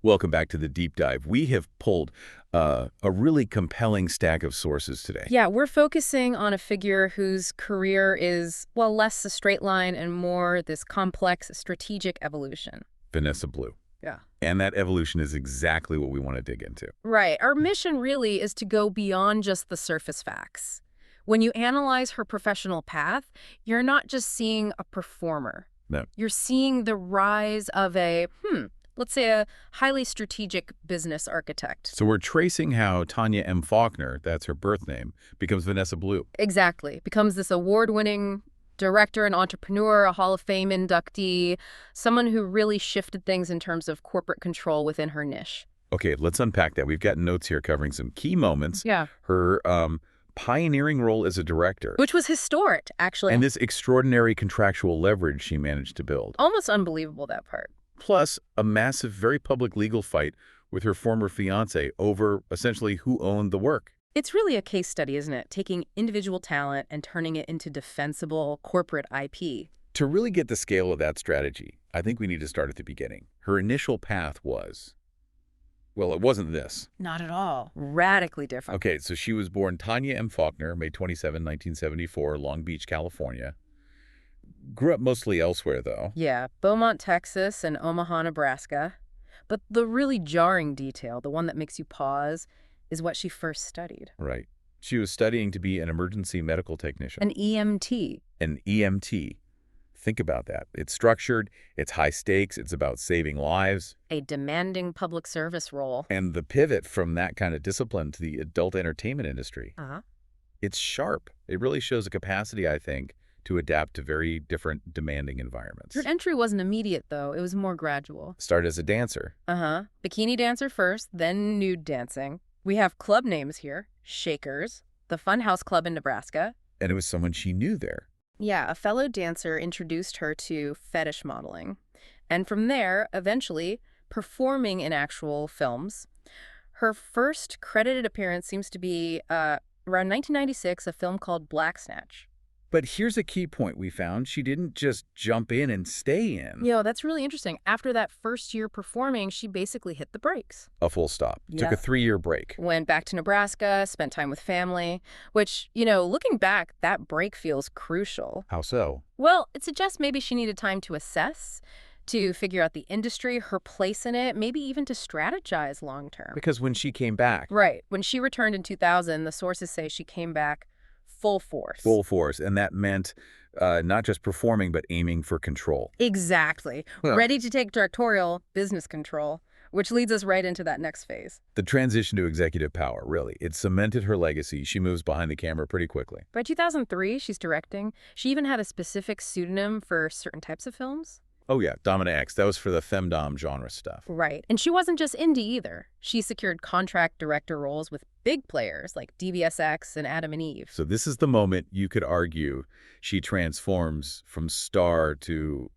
Welcome back to the deep dive. We have pulled a really compelling stack of sources today. Yeah, we're focusing on a figure whose career is, well, less a straight line and more this complex strategic evolution. Vanessa Blue. Yeah. And that evolution is exactly what we want to dig into. Right. Our mission really is to go beyond just the surface facts. When you analyze her professional path, you're not just seeing a performer. No. You're seeing the rise of let's say a highly strategic business architect. So we're tracing how Tanya M. Faulkner, that's her birth name, becomes Vanessa Blue. Exactly. Becomes this award-winning director and entrepreneur, a Hall of Fame inductee, someone who really shifted things in terms of corporate control within her niche. Okay, let's unpack that. We've got notes here covering some key moments. Yeah. Her pioneering role as a director. Which was historic, actually. And this extraordinary contractual leverage she managed to build. Almost unbelievable, that part. Plus, a massive, very public legal fight with her former fiancé over, essentially, who owned the work. It's really a case study, isn't it? Taking individual talent and turning it into defensible corporate IP. To really get the scale of that strategy, I think we need to start at the beginning. Her initial path was, well, it wasn't this. Not at all. Radically different. Okay, so she was born Tanya M. Faulkner, May 27, 1974, Long Beach, California. Grew up mostly elsewhere, though. Yeah, Beaumont, Texas, and Omaha, Nebraska. But the really jarring detail, the one that makes you pause, is what she first studied. Right. She was studying to be an emergency medical technician. An EMT. An EMT. Think about that. It's structured, it's high stakes, it's about saving lives. A demanding public service role. And the pivot from that kind of discipline to the adult entertainment industry, it's sharp. It really shows a capacity, I think, to adapt to very different, demanding environments. Her entry wasn't immediate, though. It was more gradual. Start as a dancer. Bikini dancer first, then nude dancing. We have club names here. Shakers, the Funhouse Club in Nebraska. And it was someone she knew there. Yeah, a fellow dancer introduced her to fetish modeling. And from there, eventually, performing in actual films. Her first credited appearance seems to be around 1996, a film called Black Snatch. But here's a key point we found. She didn't just jump in and stay in. Yo, that's really interesting. After that first year performing, she basically hit the brakes. A full stop. Took a 3-year break. Went back to Nebraska, spent time with family, which, looking back, that break feels crucial. How so? Well, it suggests maybe she needed time to assess, to figure out the industry, her place in it, maybe even to strategize long term. Because when she came back. Right. When she returned in 2000, the sources say she came back full force. Full force. And that meant not just performing, but aiming for control. Exactly. Ready to take directorial business control, which leads us right into that next phase. The transition to executive power, really. It cemented her legacy. She moves behind the camera pretty quickly. By 2003, she's directing. She even had a specific pseudonym for certain types of films. Oh, yeah, Domina X. That was for the femdom genre stuff. Right. And she wasn't just indie either. She secured contract director roles with big players like DBSX and Adam and Eve. So this is the moment you could argue she transforms from star to,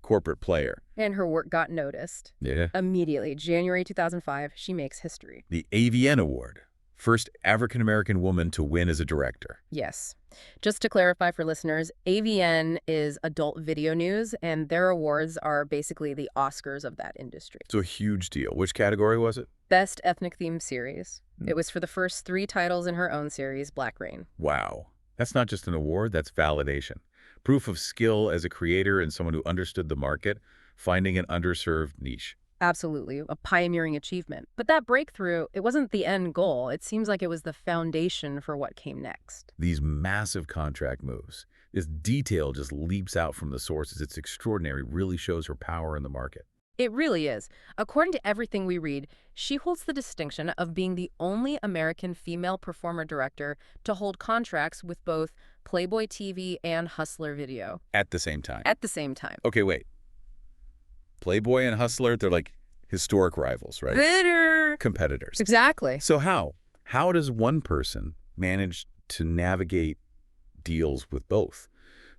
corporate player. And her work got noticed. Yeah. Immediately, January 2005, she makes history. The AVN Award. First African-American woman to win as a director. Yes. Just to clarify for listeners, AVN is Adult Video News, and their awards are basically the Oscars of that industry. So a huge deal. Which category was it? Best Ethnic Themed Series. It was for the first 3 titles in her own series, Black Rain. Wow. That's not just an award, that's validation. Proof of skill as a creator and someone who understood the market, finding an underserved niche. Absolutely, a pioneering achievement. But that breakthrough, it wasn't the end goal. It seems like it was the foundation for what came next. These massive contract moves. This detail just leaps out from the sources. It's extraordinary, really shows her power in the market. It really is. According to everything we read, she holds the distinction of being the only American female performer-director to hold contracts with both Playboy TV and Hustler Video. At the same time. At the same time. Okay, wait. Playboy and Hustler, they're like historic rivals, right? Bitter Competitors. Exactly. So how? How does one person manage to navigate deals with both?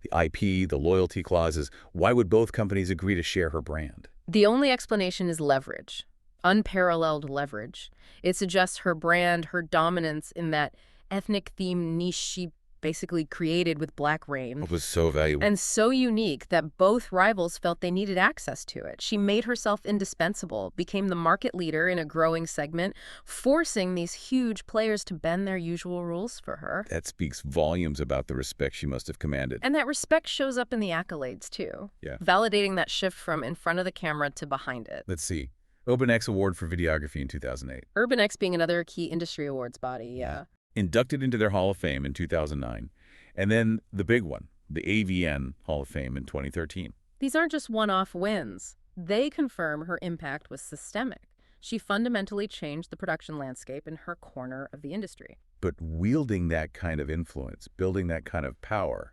The IP, the loyalty clauses. Why would both companies agree to share her brand? The only explanation is leverage. Unparalleled leverage. It suggests her brand, her dominance in that ethnic theme niche she basically created with black rain, It was so valuable. and so unique that both rivals felt they needed access to it. She made herself indispensable, became the market leader in a growing segment, forcing these huge players to bend their usual rules for her. That speaks volumes about the respect she must have commanded. And that respect shows up in the accolades, too. Yeah. Validating that shift from in front of the camera to behind it. Let's see. Open X Award for Videography in 2008. Urban X being another key industry awards body, yeah. Inducted into their Hall of Fame in 2009. And then the big one, the AVN Hall of Fame in 2013. These aren't just one-off wins. They confirm her impact was systemic. She fundamentally changed the production landscape in her corner of the industry. But wielding that kind of influence, building that kind of power,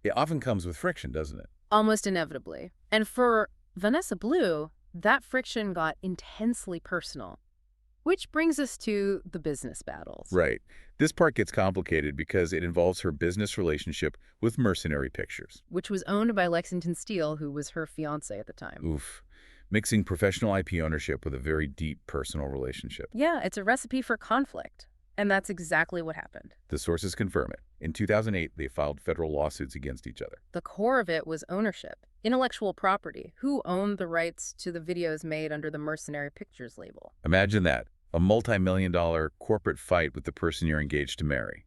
it often comes with friction, doesn't it? Almost inevitably. And for Vanessa Blue, that friction got intensely personal. Which brings us to the business battles. Right. This part gets complicated because it involves her business relationship with Mercenary Pictures. Which was owned by Lexington Steele, who was her fiancé at the time. Oof. Mixing professional IP ownership with a very deep personal relationship. Yeah, it's a recipe for conflict. And that's exactly what happened. The sources confirm it. In 2008, they filed federal lawsuits against each other. The core of it was ownership, intellectual property. Who owned the rights to the videos made under the Mercenary Pictures label? Imagine that, a multi-million-dollar corporate fight with the person you're engaged to marry,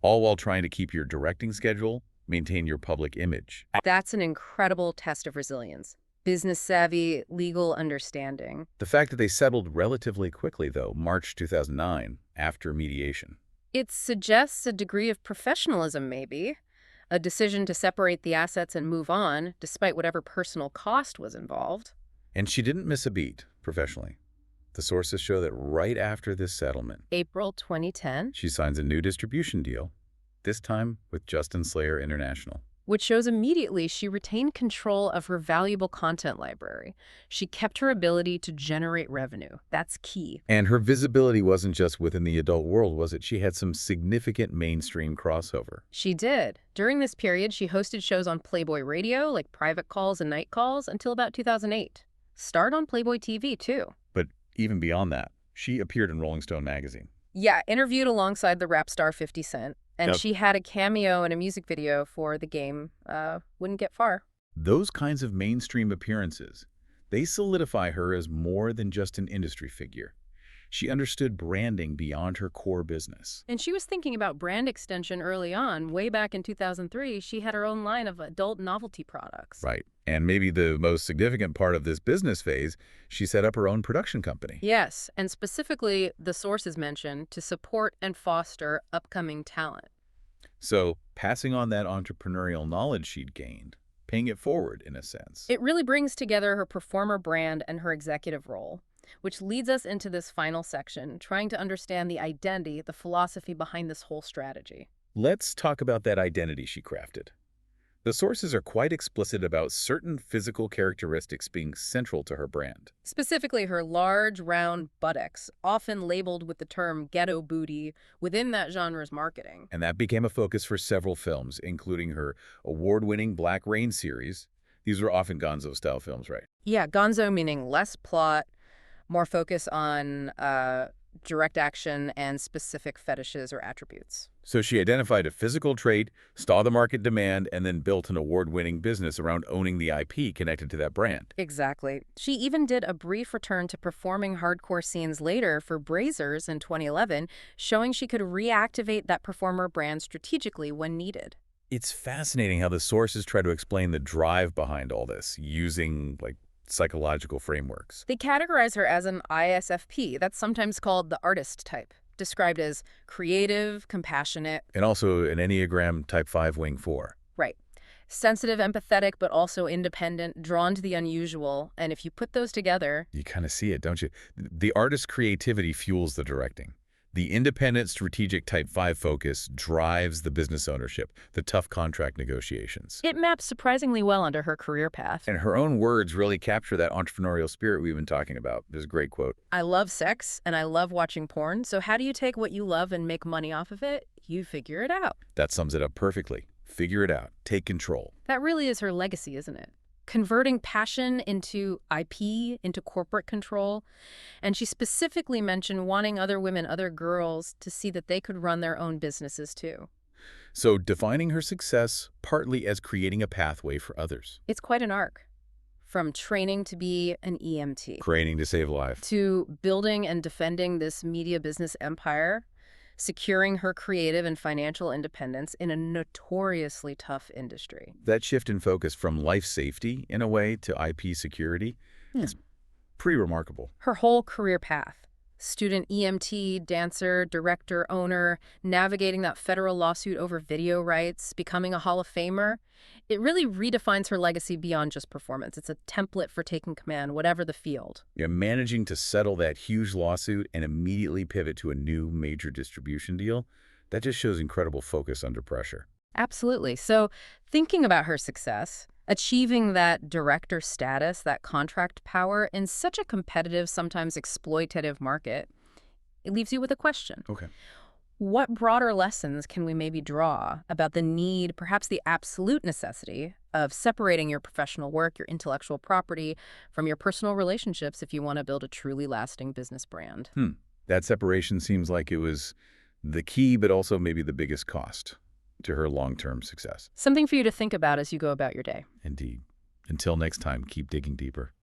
all while trying to keep your directing schedule, maintain your public image. That's an incredible test of resilience. Business savvy, legal understanding. The fact that they settled relatively quickly, though, March 2009, after mediation. It suggests a degree of professionalism, maybe. A decision to separate the assets and move on, despite whatever personal cost was involved. And she didn't miss a beat, professionally. The sources show that right after this settlement, April 2010, she signs a new distribution deal, this time with Justin Slayer International. which shows immediately she retained control of her valuable content library. She kept her ability to generate revenue. That's key. And her visibility wasn't just within the adult world, was it? She had some significant mainstream crossover. She did. During this period, she hosted shows on Playboy Radio, like Private Calls and Night Calls, until about 2008. Starred on Playboy TV, too. But even beyond that, she appeared in Rolling Stone magazine. Yeah, interviewed alongside the rap star 50 Cent. And Yep. she had a cameo in a music video for the game Wouldn't Get Far. Those kinds of mainstream appearances, they solidify her as more than just an industry figure. She understood branding beyond her core business. And she was thinking about brand extension early on. Way back in 2003, she had her own line of adult novelty products. Right. And maybe the most significant part of this business phase, she set up her own production company. Yes, and specifically, the sources mentioned, to support and foster upcoming talent. So passing on that entrepreneurial knowledge she'd gained, paying it forward in a sense. It really brings together her performer brand and her executive role, which leads us into this final section, trying to understand the identity, the philosophy behind this whole strategy. Let's talk about that identity she crafted. The sources are quite explicit about certain physical characteristics being central to her brand. Specifically, her large, round buttocks, often labeled with the term ghetto booty within that genre's marketing. And that became a focus for several films, including her award-winning Black Rain series. These were often Gonzo-style films, right? Yeah, gonzo meaning less plot, more focus on direct action and specific fetishes or attributes. So she identified a physical trait, saw the market demand, and then built an award-winning business around owning the IP connected to that brand. Exactly. She even did a brief return to performing hardcore scenes later for Brazzers in 2011, showing she could reactivate that performer brand strategically when needed. It's fascinating how the sources try to explain the drive behind all this, using, psychological frameworks. They categorize her as an ISFP, that's sometimes called the artist type, described as creative, compassionate. And also an Enneagram Type 5 Wing 4. Right. Sensitive, empathetic, but also independent, drawn to the unusual. And if you put those together... You kind of see it, don't you? The artist's creativity fuels the directing. The independent, strategic Type 5 focus drives the business ownership, the tough contract negotiations. It maps surprisingly well onto her career path. And her own words really capture that entrepreneurial spirit we've been talking about. There's a great quote. I love sex and I love watching porn, so how do you take what you love and make money off of it? You figure it out. That sums it up perfectly. Figure it out. Take control. That really is her legacy, isn't it? Converting passion into IP, into corporate control. And she specifically mentioned wanting other women, other girls, to see that they could run their own businesses too. So defining her success partly as creating a pathway for others. It's quite an arc. From training to be an EMT, Training to save life. to building and defending this media business empire, securing her creative and financial independence in a notoriously tough industry. That shift in focus from life safety, in a way, to IP security, it's pretty remarkable. Her whole career path, student EMT, dancer, director, owner, navigating that federal lawsuit over video rights, becoming a Hall of Famer, it really redefines her legacy beyond just performance. It's a template for taking command, whatever the field. Yeah, managing to settle that huge lawsuit and immediately pivot to a new major distribution deal, that just shows incredible focus under pressure. Absolutely. So thinking about her success, achieving that director status, that contract power in such a competitive, sometimes exploitative market, it leaves you with a question. Okay. What broader lessons can we maybe draw about the need, perhaps the absolute necessity, of separating your professional work, your intellectual property, from your personal relationships if you want to build a truly lasting business brand? That separation seems like it was the key, but also maybe the biggest cost to her long-term success. Something for you to think about as you go about your day. Indeed. Until next time, keep digging deeper.